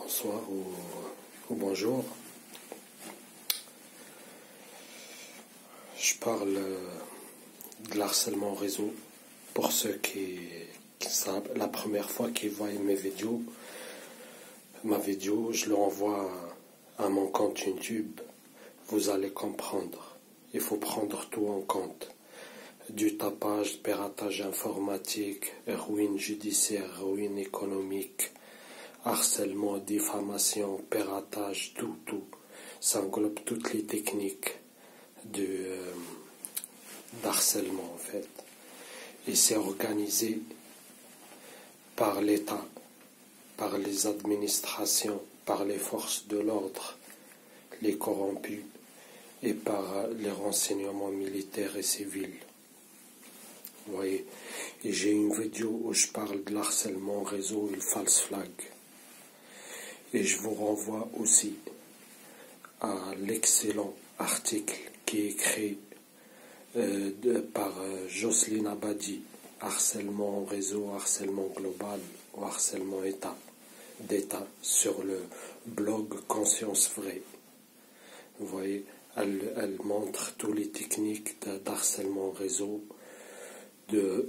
bonsoir ou bonjour. Je parle de l'harcèlement réseau pour ceux qui savent, la première fois qu'ils voient ma vidéo, je l'envoie à mon compte YouTube. Vous allez comprendre. Il faut prendre tout en compte. Du tapage, piratage informatique, ruine judiciaire, ruine économique, harcèlement, diffamation, piratage, tout. Ça englobe toutes les techniques d'harcèlement en fait. Et c'est organisé par l'État, par les administrations, par les forces de l'ordre, les corrompus et par les renseignements militaires et civils. Vous voyez, et j'ai une vidéo où je parle de l'harcèlement réseau et le false flag. Et je vous renvoie aussi à l'excellent article qui est écrit par Jocelyne Abadi, harcèlement réseau, harcèlement global ou harcèlement d'État, sur le blog Conscience Vraie. Vous voyez, elle montre toutes les techniques d'harcèlement réseau, de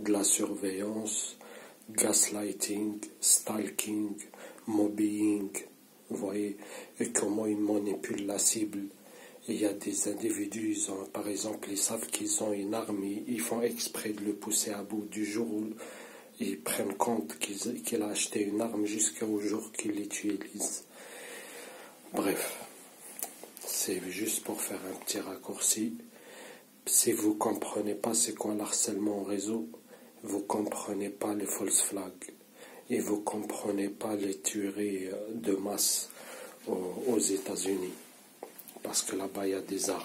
la surveillance, gaslighting, stalking, mobbing, vous voyez, et comment ils manipulent la cible. Il y a des individus, par exemple, ils savent qu'ils ont une arme, ils font exprès de le pousser à bout du jour où ils prennent compte qu'il a acheté une arme jusqu'au jour qu'il l'utilise. Bref, c'est juste pour faire un petit raccourci. Si vous ne comprenez pas c'est quoi l'harcèlement en réseau, vous ne comprenez pas les false flags et vous ne comprenez pas les tueries de masse aux États-Unis. Parce que là-bas, il y a des armes.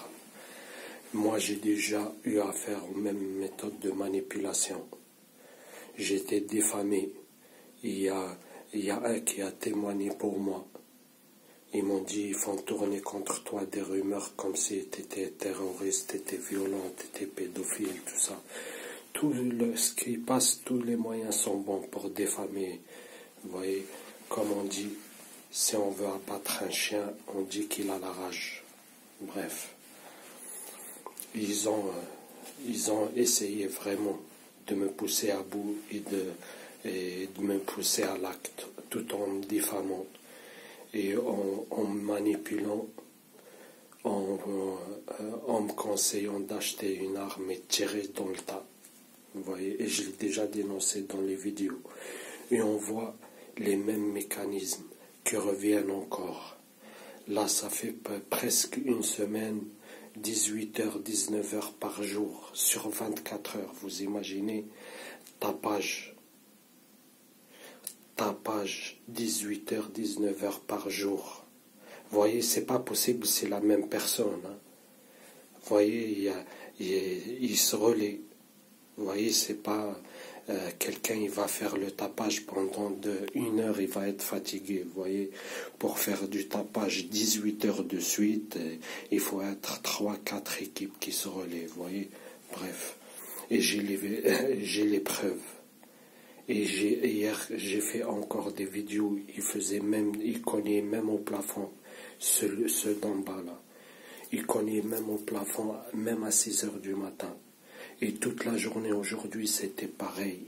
Moi, j'ai déjà eu affaire aux mêmes méthodes de manipulation. J'ai été diffamé. Il y a un qui a témoigné pour moi. Ils m'ont dit, ils font tourner contre toi des rumeurs comme si tu étais terroriste, tu étais violent, tu étais pédophile, tout ça. Ce qui passe, tous les moyens sont bons pour diffamer. Vous voyez, comme on dit, si on veut abattre un chien, on dit qu'il a la rage. Bref, ils ont essayé vraiment de me pousser à bout et de me pousser à l'acte, tout en me diffamant et en me manipulant, en me conseillant d'acheter une arme et de tirer dans le tas. Vous voyez, et je l'ai déjà dénoncé dans les vidéos. Et on voit les mêmes mécanismes qui reviennent encore. Là, ça fait presque une semaine, 18h, 19h par jour, sur 24 heures. Vous imaginez, tapage, 18h, 19h par jour. Vous voyez, c'est pas possible, c'est la même personne. Hein. Vous voyez, il se relaie. Vous voyez, c'est pas quelqu'un, il va faire le tapage pendant une heure, il va être fatigué. Vous voyez, pour faire du tapage 18 heures de suite, il faut être 3-4 équipes qui se relaient. Vous voyez, bref. Et j'ai les preuves. Et hier, j'ai fait encore des vidéos, il cognait même au plafond, ceux d'en bas là. Il cognait même au plafond, même à 6 heures du matin. Et toute la journée aujourd'hui, c'était pareil.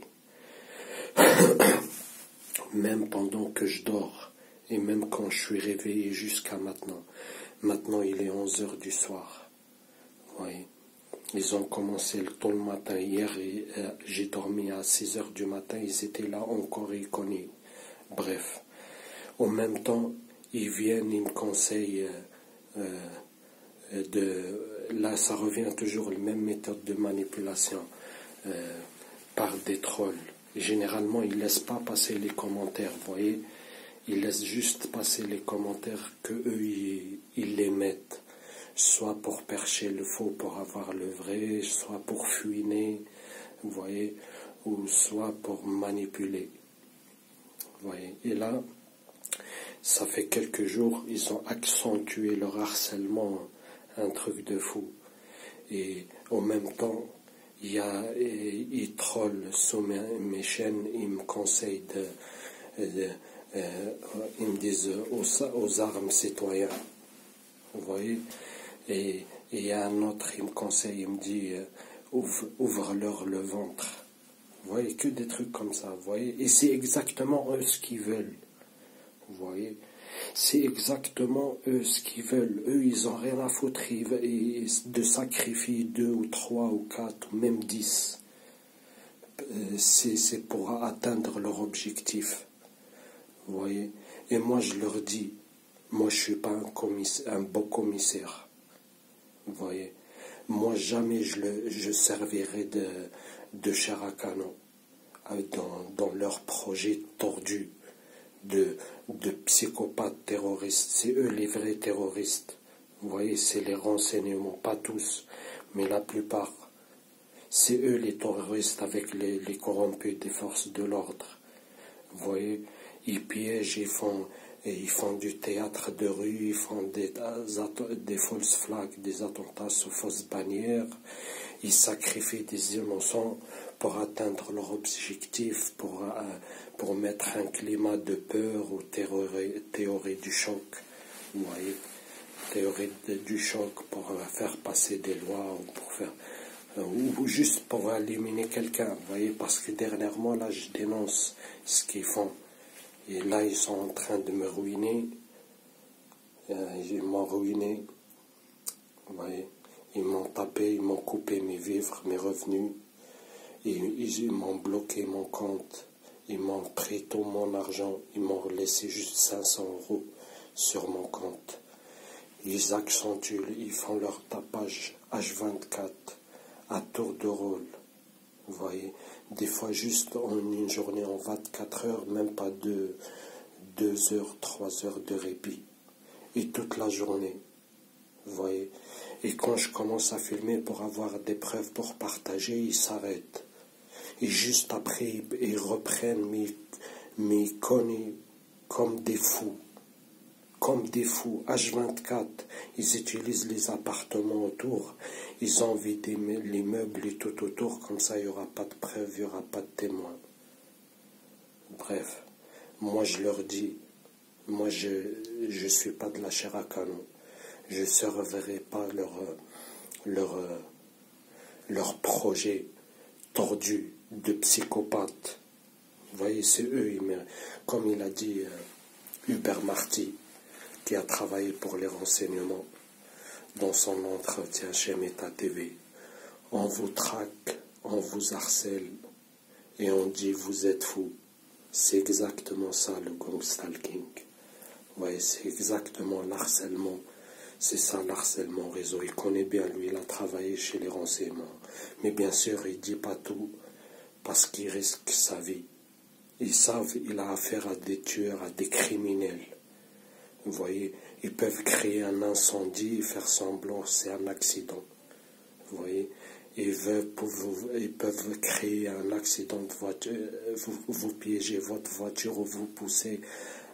Même pendant que je dors, et même quand je suis réveillé jusqu'à maintenant. Maintenant, il est 11 heures du soir. Vous voyez, ils ont commencé tôt le matin. Hier, j'ai dormi à 6 heures du matin, ils étaient là encore, ils cognaient. Bref, en même temps, ils viennent, ils me conseillent là, ça revient toujours la même méthode de manipulation par des trolls. Généralement, ils ne laissent pas passer les commentaires, vous voyez. Ils laissent juste passer les commentaires qu'eux, ils les mettent. Soit pour percher le faux pour avoir le vrai, soit pour fuiner, vous voyez, ou soit pour manipuler. Vous voyez. Et là, ça fait quelques jours, ils ont accentué leur harcèlement, un truc de fou. Et en même temps, ils trollent sur mes chaînes, ils me conseillent Ils me disent aux armes citoyens. Vous voyez? Et il y a un autre, il me conseille, il me dit ouvre-leur le ventre. Vous voyez, que des trucs comme ça, vous voyez? Et c'est exactement eux ce qu'ils veulent. Vous voyez? C'est exactement eux ce qu'ils veulent. Eux, ils n'ont rien à foutre de sacrifier 2 ou 3 ou 4 ou même 10. C'est pour atteindre leur objectif. Vous voyez? Et moi, je leur dis, moi, je ne suis pas un beau commissaire. Vous voyez? Moi, jamais je servirai de chair à canon dans leur projet tordu de psychopathes terroristes. C'est eux les vrais terroristes. Vous voyez, c'est les renseignements, pas tous, mais la plupart. C'est eux les terroristes avec les corrompus des forces de l'ordre. Vous voyez, ils piègent, ils font du théâtre de rue, ils font des fausses flags, des attentats sous fausses bannières, ils sacrifient des innocents pour atteindre leur objectif, pour mettre un climat de peur ou théorie du choc. Vous voyez, théorie du choc pour faire passer des lois ou pour faire ou juste pour éliminer quelqu'un. Vous voyez, parce que dernièrement là, je dénonce ce qu'ils font. Et là, ils sont en train de me ruiner. Ils m'ont ruiné. Vous voyez, ils m'ont tapé, ils m'ont coupé mes vivres, mes revenus. Ils m'ont bloqué mon compte. Ils m'ont pris tout mon argent. Ils m'ont laissé juste 500 € sur mon compte. Ils accentuent, ils font leur tapage H24 à tour de rôle. Vous voyez, des fois juste en une journée, en 24 heures, même pas 2 heures, 3 heures de répit. Et toute la journée. Vous voyez. Et quand je commence à filmer pour avoir des preuves pour partager, ils s'arrêtent. Et juste après, ils reprennent mes connes comme des fous. Comme des fous. H24, ils utilisent les appartements autour. Ils ont vidé les meubles et tout autour. Comme ça, il n'y aura pas de preuves, il n'y aura pas de témoins. Bref, moi je leur dis, moi je ne suis pas de la chair à canon. Je ne servirai pas leur projet tordu de psychopathe. Vous voyez, c'est eux, comme il a dit Hubert Marty, qui a travaillé pour les renseignements dans son entretien chez Meta TV. On vous traque, on vous harcèle et on dit vous êtes fous. C'est exactement ça le gang stalking. Vous voyez, c'est exactement l'harcèlement. C'est ça l'harcèlement réseau. Il connaît bien, lui, il a travaillé chez les renseignements. Mais bien sûr, il ne dit pas tout parce qu'il risque sa vie. Ils savent, il a affaire à des tueurs, à des criminels. Vous voyez, ils peuvent créer un incendie et faire semblant c'est un accident. Vous voyez, ils peuvent créer un accident de voiture, vous piégez votre voiture ou vous poussez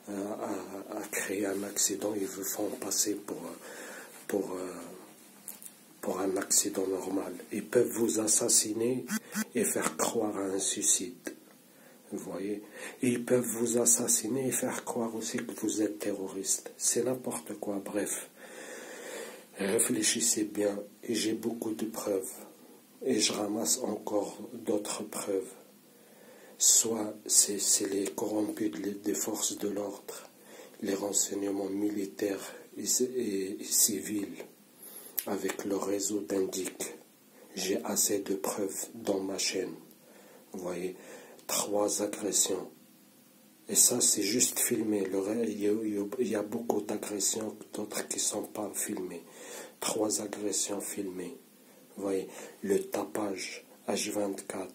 à créer un accident, ils vous font passer pour un accident normal. Ils peuvent vous assassiner et faire croire à un suicide. Vous voyez, ils peuvent vous assassiner et faire croire aussi que vous êtes terroriste. C'est n'importe quoi, bref. Réfléchissez bien, et j'ai beaucoup de preuves. Et je ramasse encore d'autres preuves. Soit c'est les corrompus des forces de l'ordre, les renseignements militaires et civils, avec le réseau d'indic. J'ai assez de preuves dans ma chaîne. Vous voyez, 3 agressions. Et ça, c'est juste filmé. Il y a beaucoup d'agressions, d'autres qui ne sont pas filmées. 3 agressions filmées. Vous voyez, le tapage H24.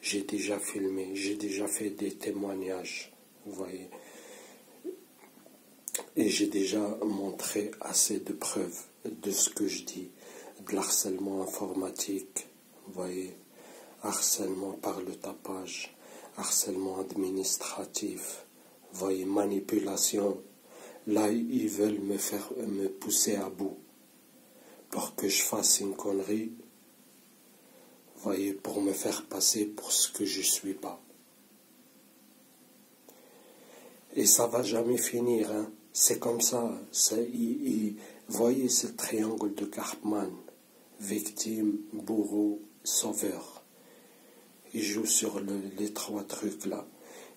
J'ai déjà filmé, j'ai déjà fait des témoignages. Vous voyez. Et j'ai déjà montré assez de preuves de ce que je dis. De l'harcèlement informatique. Vous voyez. Harcèlement par le tapage, harcèlement administratif, vous voyez, manipulation. Là, ils veulent me pousser à bout pour que je fasse une connerie, vous voyez, pour me faire passer pour ce que je ne suis pas. Et ça va jamais finir, hein. C'est comme ça. Voyez ce triangle de Karpman. Victime, bourreau, sauveur. Ils jouent sur les trois trucs là.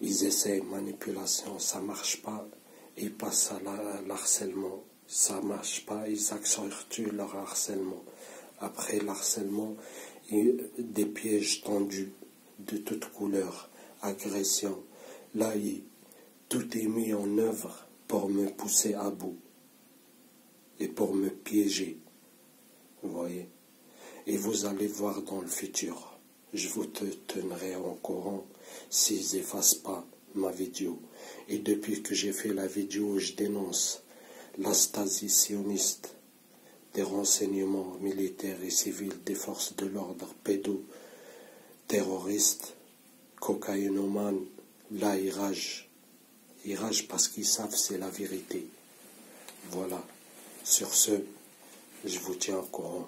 Ils essayent manipulation, ça marche pas. Ils passent à l'harcèlement. Ça marche pas, ils accentuent leur harcèlement. Après l'harcèlement, des pièges tendus de toutes couleurs, agression. Là, tout est mis en œuvre pour me pousser à bout et pour me piéger. Vous voyez? Et vous allez voir dans le futur. Je vous tiendrai au courant s'ils n'effacent pas ma vidéo. Et depuis que j'ai fait la vidéo, je dénonce l'astasie sioniste des renseignements militaires et civils, des forces de l'ordre, terroristes, cocaïnomanes. Là, ils ragent. Ils ragent parce qu'ils savent c'est la vérité. Voilà. Sur ce, je vous tiens au courant.